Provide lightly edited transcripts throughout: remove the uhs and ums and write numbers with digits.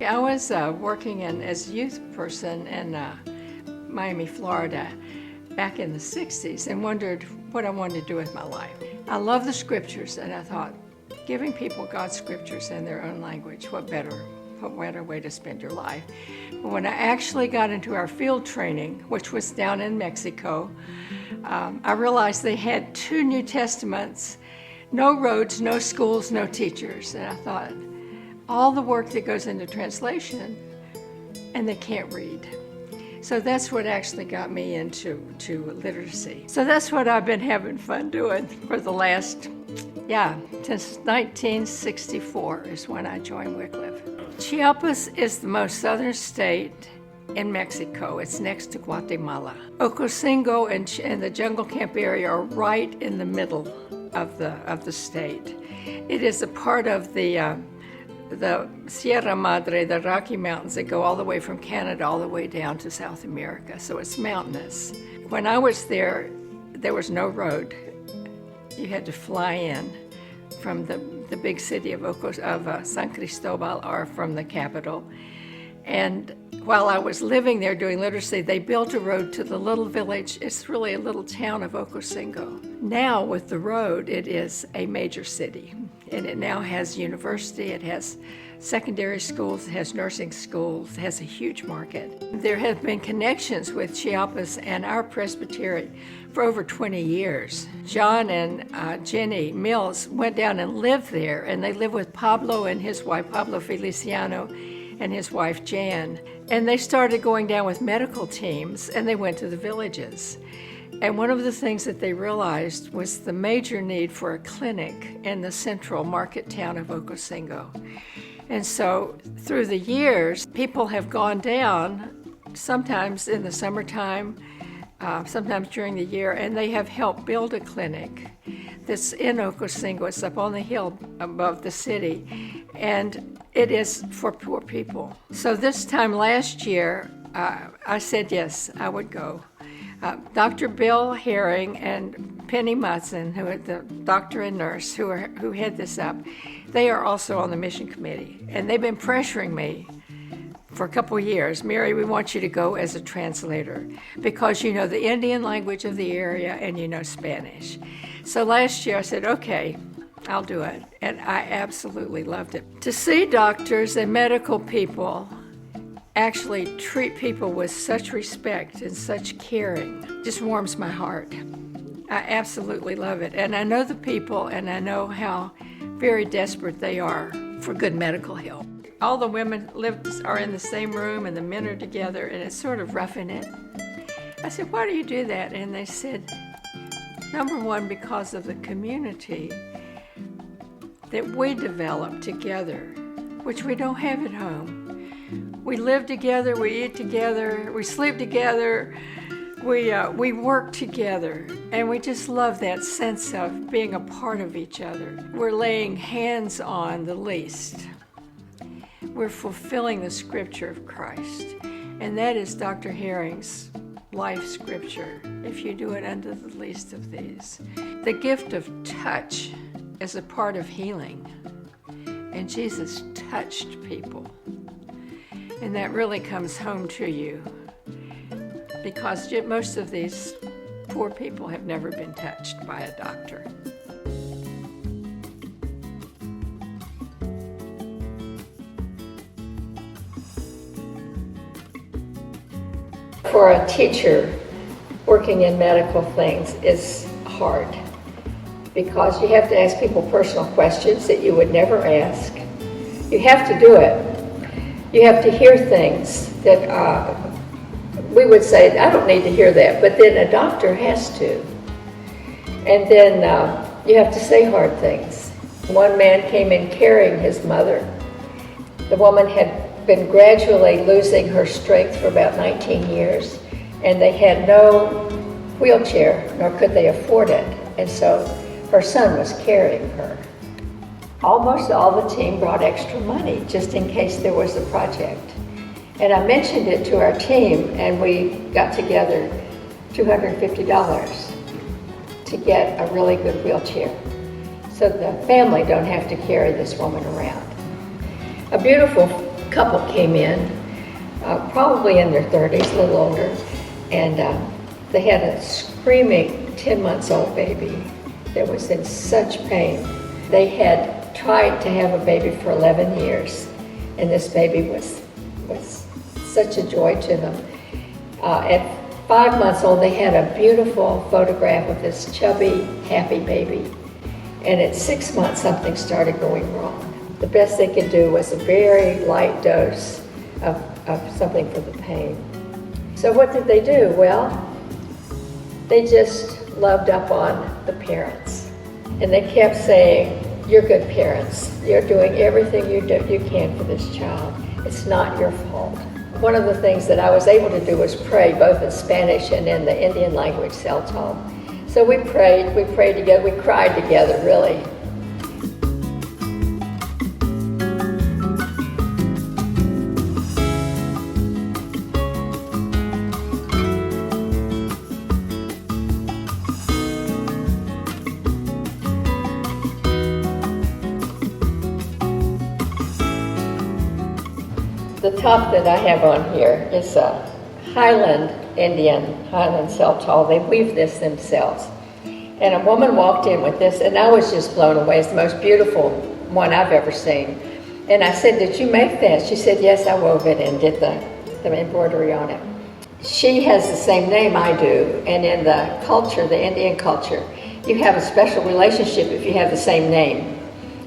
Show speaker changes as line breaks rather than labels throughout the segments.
I was working as a youth person in Miami, Florida back in the 60s and wondered what I wanted to do with my life. I love the scriptures, and I thought, giving people God's scriptures in their own language, what better way to spend your life. But when I actually got into our field training, which was down in Mexico, I realized they had 2 New Testaments, no roads, no schools, no teachers. And I thought, all the work that goes into translation, and they can't read. So that's what actually got me into literacy. So that's what I've been having fun doing for the last, since 1964 is when I joined Wycliffe. Chiapas is the most southern state in Mexico. It's next to Guatemala. Ocosingo and the Jungle Camp area are right in the middle of the state. It is a part of the Sierra Madre, the Rocky Mountains that go all the way from Canada all the way down to South America, so it's mountainous. When I was there was no road. You had to fly in from the big city of San Cristobal, or from the capital. And while I was living there doing literacy, they built a road to the little village. It's really a little town of Ocosingo. Now with the road, it is a major city. And it now has university, it has secondary schools, it has nursing schools, it has a huge market. There have been connections with Chiapas and our presbytery for over 20 years. John and Jenny Mills went down and lived there, and they lived with Pablo and his wife, Pablo Feliciano, and his wife, Jan. And they started going down with medical teams, and they went to the villages. And one of the things that they realized was the major need for a clinic in the central market town of Ocosingo. And so through the years, people have gone down, sometimes in the summertime, sometimes during the year, and they have helped build a clinic that's in Ocosingo. It's up on the hill above the city, and it is for poor people. So this time last year, I said yes, I would go. Dr. Bill Herring and Penny Mutson, who are the doctor and nurse who head this up, they are also on the mission committee, and they've been pressuring me for a couple of years. Mary, we want you to go as a translator because you know the Indian language of the area and you know Spanish. So last year I said, okay, I'll do it, and I absolutely loved it. To see doctors and medical people actually treat people with such respect and such caring just warms my heart. I absolutely love it. And I know the people, and I know how very desperate they are for good medical help. All the women are in the same room, and the men are together, and it's sort of roughing it. I said, why do you do that? And they said, number one, because of the community that we develop together, which we don't have at home. We live together, we eat together, we sleep together, we work together, and we just love that sense of being a part of each other. We're laying hands on the least. We're fulfilling the scripture of Christ, and that is Dr. Herring's life scripture, if you do it unto the least of these. The gift of touch is a part of healing, and Jesus touched people. And that really comes home to you because most of these poor people have never been touched by a doctor. For a teacher, working in medical things is hard because you have to ask people personal questions that you would never ask. You have to do it. You have to hear things that we would say, I don't need to hear that, but then a doctor has to. And then you have to say hard things. One man came in carrying his mother. The woman had been gradually losing her strength for about 19 years, and they had no wheelchair, nor could they afford it. And so her son was carrying her. Almost all the team brought extra money just in case there was a project. And I mentioned it to our team, and we got together $250 to get a really good wheelchair so the family don't have to carry this woman around. A beautiful couple came in, probably in their 30s, a little older, and they had a screaming 10 months old baby that was in such pain. They had tried to have a baby for 11 years, and this baby was such a joy to them. At 5 months old, they had a beautiful photograph of this chubby, happy baby. And at 6 months, something started going wrong. The best they could do was a very light dose of something for the pain. So what did they do? Well, they just loved up on the parents. And they kept saying, "You're good parents. You're doing everything you can for this child. It's not your fault." One of the things that I was able to do was pray, both in Spanish and in the Indian language, Salem. So we prayed together, we cried together, really. The top that I have on here is a Highland Salem. They weave this themselves. And a woman walked in with this, and I was just blown away. It's the most beautiful one I've ever seen. And I said, "Did you make that?" She said, "Yes, I wove it and did the embroidery on it." She has the same name I do, and in the culture, the Indian culture, you have a special relationship if you have the same name.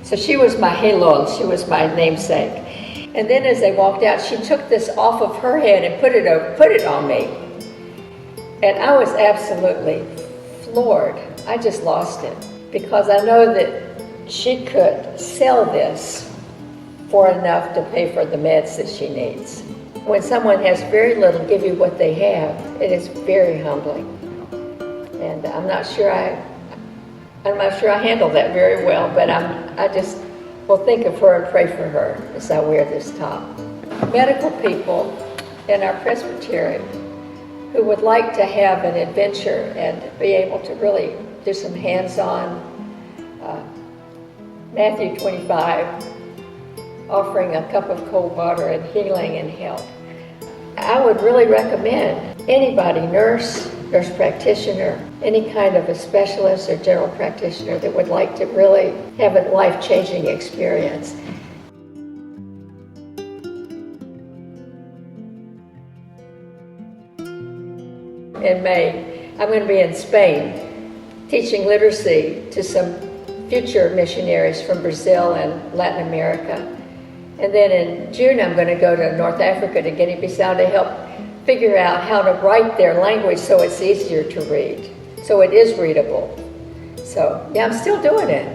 So she was my Helol, she was my namesake. And then as they walked out, she took this off of her head and put it on me. And I was absolutely floored. I just lost it, because I know that she could sell this for enough to pay for the meds that she needs. When someone has very little give you what they have, it is very humbling. And I'm not sure I handled that very well, but I just will think of her and pray for her as I wear this top. Medical people in our presbytery who would like to have an adventure and be able to really do some hands-on, Matthew 25, offering a cup of cold water and healing and help. I would really recommend anybody, nurse practitioner, any kind of a specialist or general practitioner that would like to really have a life-changing experience. In May, I'm going to be in Spain teaching literacy to some future missionaries from Brazil and Latin America. And then in June, I'm going to go to North Africa, to Guinea-Bissau, to help figure out how to write their language so it's easier to read, so it is readable. So, yeah, I'm still doing it.